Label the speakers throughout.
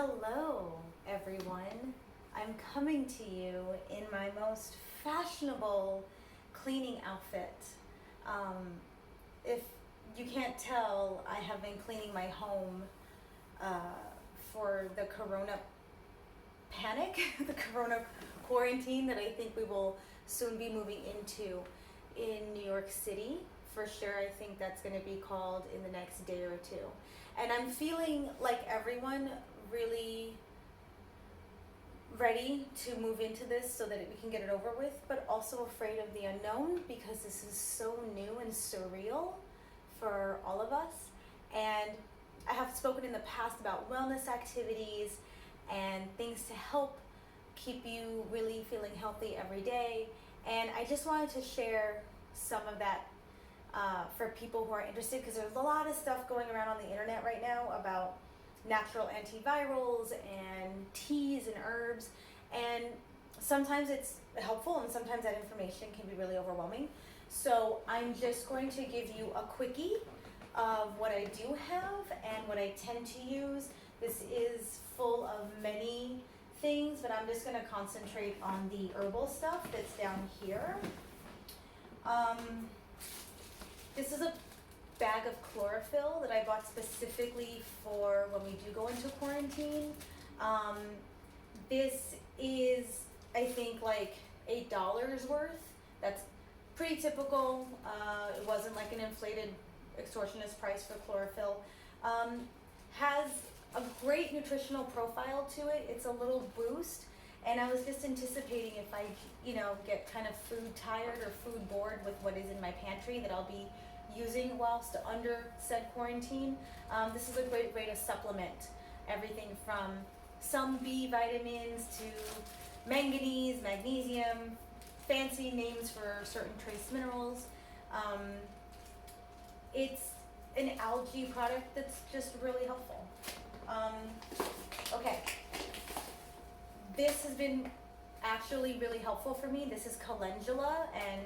Speaker 1: Hello, everyone. I'm coming to you in my most fashionable cleaning outfit. If you can't tell, I have been cleaning my home for the corona panic, the corona quarantine that I think we will soon be moving into in New York City. For sure, I think that's going to be called in the next day or two. And I'm feeling like everyone really ready to move into this so that we can get it over with, but also afraid of the unknown because this is so new and surreal for all of us. And I have spoken in the past about wellness activities and things to help keep you really feeling healthy every day. And I just wanted to share some of that for people who are interested, because there's a lot of stuff going around on the internet right now about natural antivirals and teas and herbs, and sometimes it's helpful and sometimes that information can be really overwhelming. So I'm just going to give you a quickie of what I do have and what I tend to use. This is full of many things, but I'm just going to concentrate on the herbal stuff that's down here. This is a bag of chlorophyll that I bought specifically for when we do go into quarantine. This is, I think, like $8 worth. That's pretty typical. It wasn't like an inflated extortionist price for chlorophyll. Has a great nutritional profile to it. It's a little boost. And I was just anticipating if I, get kind of food tired or food bored with what is in my pantry that I'll be using whilst under said quarantine. This is a great way to supplement everything from some B vitamins to manganese, magnesium, fancy names for certain trace minerals. It's an algae product that's just really helpful. Okay. This has been actually really helpful for me. This is Calendula, and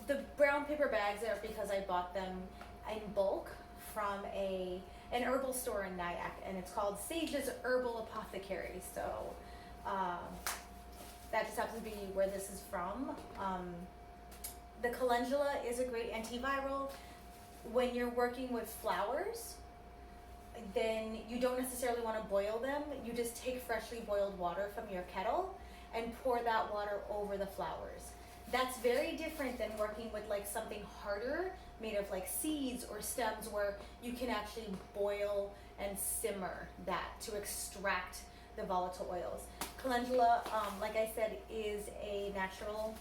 Speaker 1: the brown paper bags are because I bought them in bulk from an herbal store in Nyack, and it's called Sage's Herbal Apothecary. So that just happens to be where this is from. The Calendula is a great antiviral. When you're working with flowers, then you don't necessarily want to boil them. You just take freshly boiled water from your kettle and pour that water over the flowers. That's very different than working with like something harder made of like seeds or stems, where you can actually boil and simmer that to extract the volatile oils. Calendula, like I said, is a natural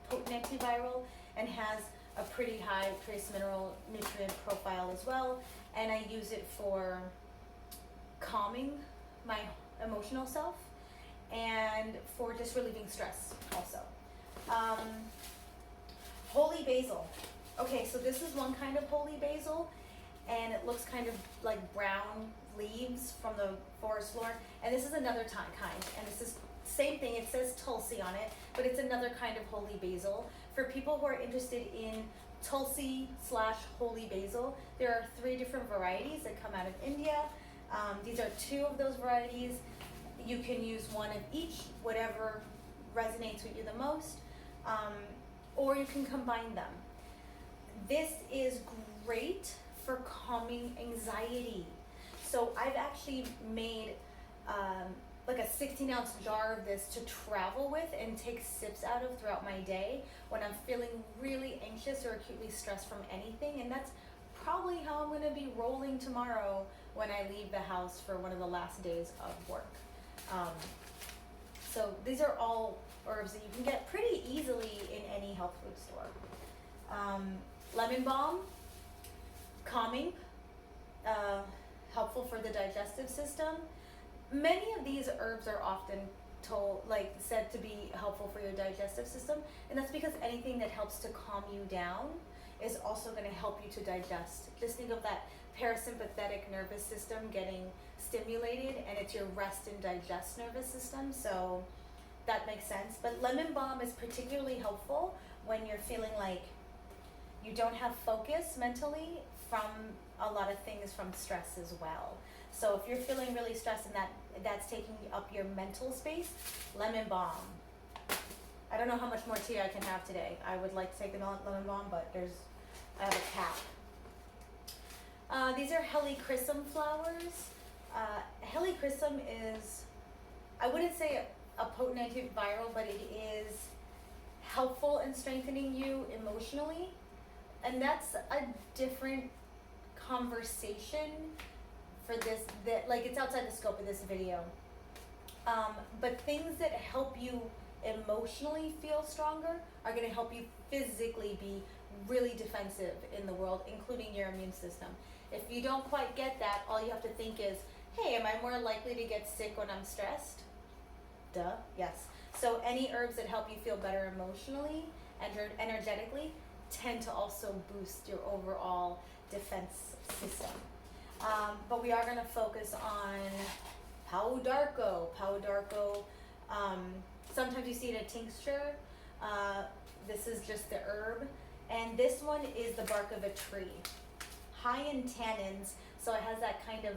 Speaker 1: potent antiviral and has a pretty high trace mineral nutrient profile as well. And I use it for calming my emotional self and for just relieving stress also. Holy basil. Okay, so this is one kind of holy basil, and it looks kind of like brown leaves from the forest floor. And this is another kind, and this is same thing. It says Tulsi on it, but it's another kind of holy basil. For people who are interested in Tulsi/holy basil, there are 3 different varieties that come out of India. These are 2 of those varieties. You can use one of each, whatever resonates with you the most, or you can combine them. This is great for calming anxiety. So I've actually made like a 16-ounce jar of this to travel with and take sips out of throughout my day when I'm feeling really anxious or acutely stressed from anything. And that's probably how I'm going to be rolling tomorrow when I leave the house for one of the last days of work. So these are all herbs that you can get pretty easily in any health food store. Lemon balm, calming, helpful for the digestive system. Many of these herbs are often said to be helpful for your digestive system, and that's because anything that helps to calm you down is also going to help you to digest. Just think of that parasympathetic nervous system getting stimulated, and it's your rest and digest nervous system, so that makes sense. But lemon balm is particularly helpful when you're feeling like you don't have focus mentally from a lot of things from stress as well. So if you're feeling really stressed and that's taking up your mental space, lemon balm. I don't know how much more tea I can have today. I would like to take the lemon balm, but I have a cap. These are Helichrysum flowers. Helichrysum is, I wouldn't say a potent antiviral, but it is helpful in strengthening you emotionally. And that's a different conversation for this, like it's outside the scope of this video. But things that help you emotionally feel stronger are going to help you physically be really defensive in the world, including your immune system. If you don't quite get that, all you have to think is, hey, am I more likely to get sick when I'm stressed? Duh, yes. So any herbs that help you feel better emotionally and energetically tend to also boost your overall defense system. But we are going to focus on Pau d'Arco. Pau d'Arco, sometimes you see it in a tincture. This is just the herb. And this one is the bark of a tree. High in tannins, so it has that kind of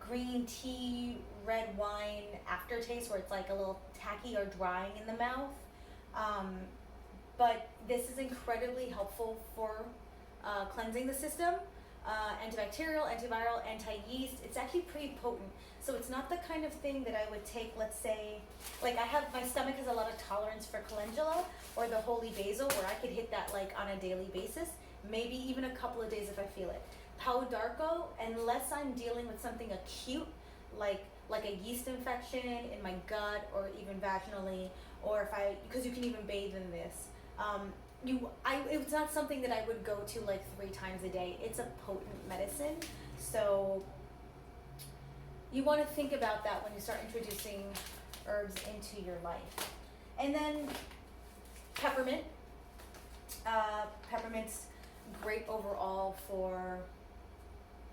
Speaker 1: green tea, red wine aftertaste where it's like a little tacky or drying in the mouth. But this is incredibly helpful for cleansing the system. Antibacterial, antiviral, anti-yeast. It's actually pretty potent. So it's not the kind of thing that I would take, let's say, like my stomach has a lot of tolerance for calendula or the holy basil where I could hit that like on a daily basis, maybe even a couple of days if I feel it. Pau d'Arco, unless I'm dealing with something acute, like a yeast infection in my gut or even vaginally, or because you can even bathe in this. It's not something that I would go to like 3 times a day. It's a potent medicine, so you want to think about that when you start introducing herbs into your life. And then peppermint. Peppermint's great overall for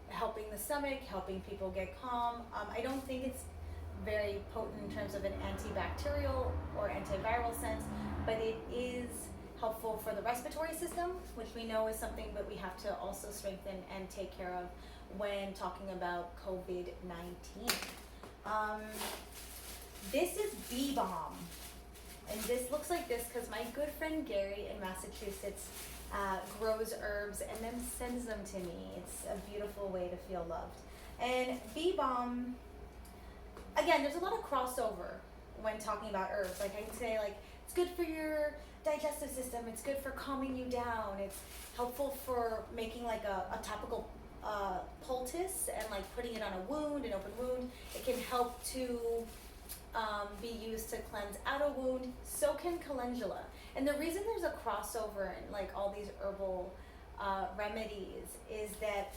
Speaker 1: helping the stomach, helping people get calm. I don't think it's very potent in terms of an antibacterial or antiviral sense, but it is helpful for the respiratory system, which we know is something that we have to also strengthen and take care of when talking about COVID-19. This is bee balm, and this looks like this because my good friend Gary in Massachusetts grows herbs and then sends them to me. It's a beautiful way to feel loved. And bee balm, again, there's a lot of crossover when talking about herbs. Like I can say, like, it's good for your digestive system, it's good for calming you down, it's helpful for making like a topical poultice and like putting it on a wound, an open wound. It can help to be used to cleanse out a wound. So can calendula. And the reason there's a crossover in like all these herbal remedies is that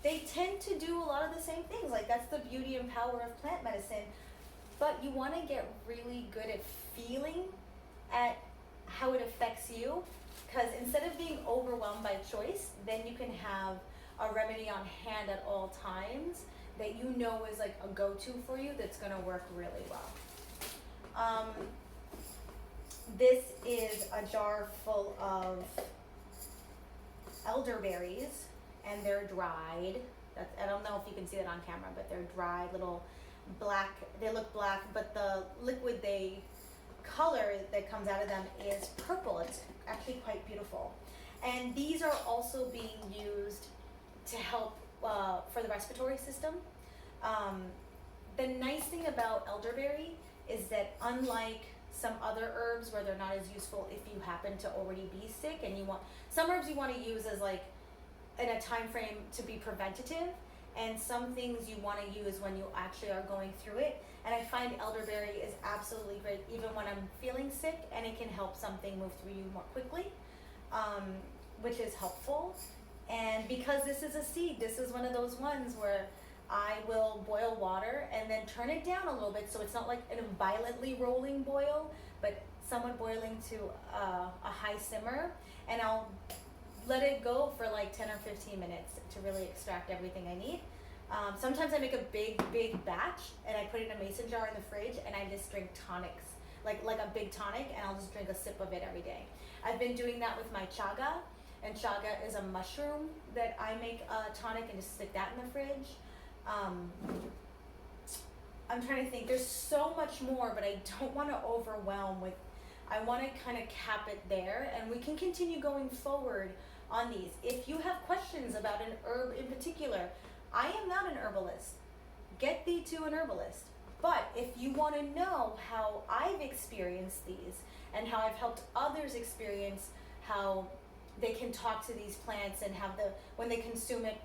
Speaker 1: they tend to do a lot of the same things. Like that's the beauty and power of plant medicine. But you want to get really good at feeling at how it affects you, because instead of being overwhelmed by choice, then you can have a remedy on hand at all times that you know is like a go-to for you that's going to work really well. This is a jar full of elderberries, and they're dried. I don't know if you can see that on camera, but they're dried, little black. They look black, but the liquid color that comes out of them is purple. It's actually quite beautiful. And these are also being used to help for the respiratory system. The nice thing about elderberry is that unlike some other herbs where they're not as useful if you happen to already be sick and you want, some herbs you want to use as like in a time frame to be preventative, and some things you want to use when you actually are going through it. And I find elderberry is absolutely great even when I'm feeling sick, and it can help something move through you more quickly, which is helpful. And because this is a seed, this is one of those ones where I will boil water and then turn it down a little bit so it's not like a violently rolling boil, but somewhat boiling to a high simmer, and I'll let it go for like 10 or 15 minutes to really extract everything I need. Sometimes I make a big batch and I put it in a mason jar in the fridge, and I just drink tonics, like a big tonic, and I'll just drink a sip of it every day. I've been doing that with my chaga, and chaga is a mushroom that I make a tonic and just stick that in the fridge. I'm trying to think, there's so much more, but I don't want to overwhelm with, I want to kind of cap it there, and we can continue going forward on these. If you have questions about an herb in particular, I am not an herbalist. Get thee to an herbalist. But if you want to know how I've experienced these and how I've helped others experience how they can talk to these plants and have the, when they consume it,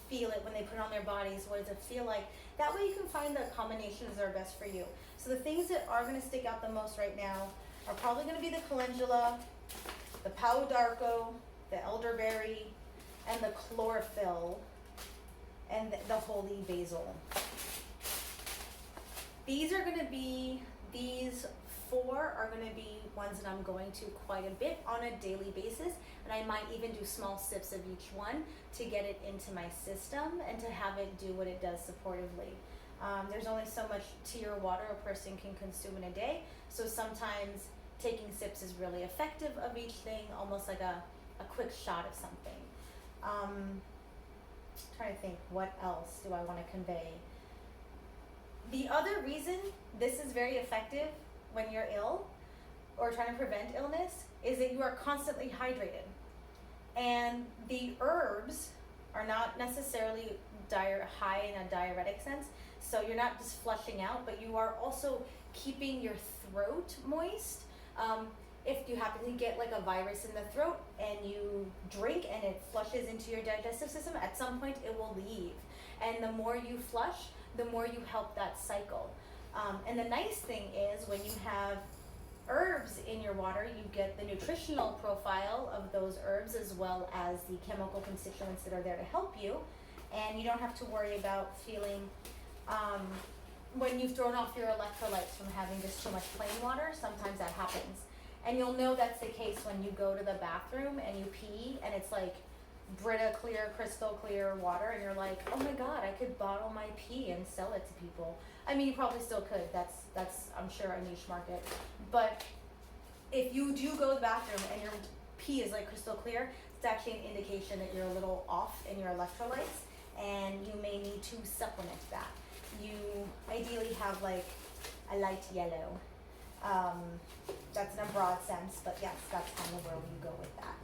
Speaker 1: feel it, when they put it on their bodies, what does it feel like? That way you can find the combinations that are best for you. So the things that are going to stick out the most right now are probably going to be the calendula, the pau d'arco, the elderberry, and the chlorophyll, and the holy basil. These are going to be, these 4 are going to be ones that I'm going to quite a bit on a daily basis, and I might even do small sips of each one to get it into my system and to have it do what it does supportively. There's only so much tea or water a person can consume in a day, so sometimes taking sips is really effective of each thing, almost like a quick shot of something. Trying to think, what else do I want to convey? The other reason this is very effective when you're ill or trying to prevent illness is that you are constantly hydrated. And the herbs are not necessarily high in a diuretic sense, so you're not just flushing out, but you are also keeping your throat moist. If you happen to get like a virus in the throat and you drink and it flushes into your digestive system, at some point it will leave. And the more you flush, the more you help that cycle. And the nice thing is when you have herbs in your water, you get the nutritional profile of those herbs as well as the chemical constituents that are there to help you. And you don't have to worry about feeling, when you've thrown off your electrolytes from having just too much plain water, sometimes that happens. And you'll know that's the case when you go to the bathroom and you pee and it's like Brita clear, crystal clear water, and you're like, oh my god, I could bottle my pee and sell it to people. I mean, you probably still could. That's I'm sure a niche market. But if you do go to the bathroom and your pee is like crystal clear, it's actually an indication that you're a little off in your electrolytes, and you may need to supplement that. You ideally have like a light yellow. That's in a broad sense, but yes, that's kind of where we go with that.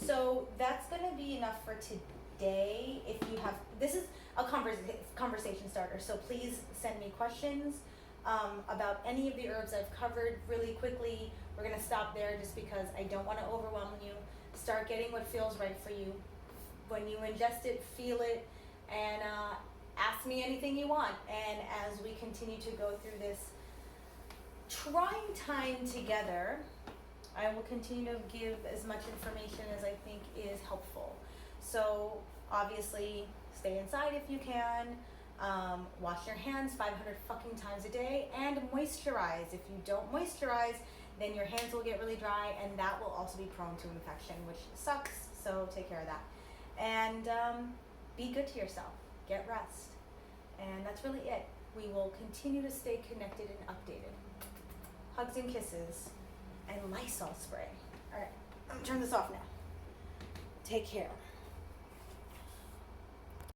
Speaker 1: So that's going to be enough for today. If you have, this is a conversation starter, so please send me questions about any of the herbs I've covered really quickly. We're going to stop there just because I don't want to overwhelm you. Start getting what feels right for you. When you ingest it, feel it, and ask me anything you want. And as we continue to go through this trying time together, I will continue to give as much information as I think is helpful. So obviously stay inside if you can, wash your hands 500 fucking times a day, and moisturize. If you don't moisturize, then your hands will get really dry, and that will also be prone to infection, which sucks, so take care of that. And be good to yourself, get rest, and that's really it. We will continue to stay connected and updated. Hugs and kisses. And Lysol spray. All right, I'm gonna turn this off now. Take care.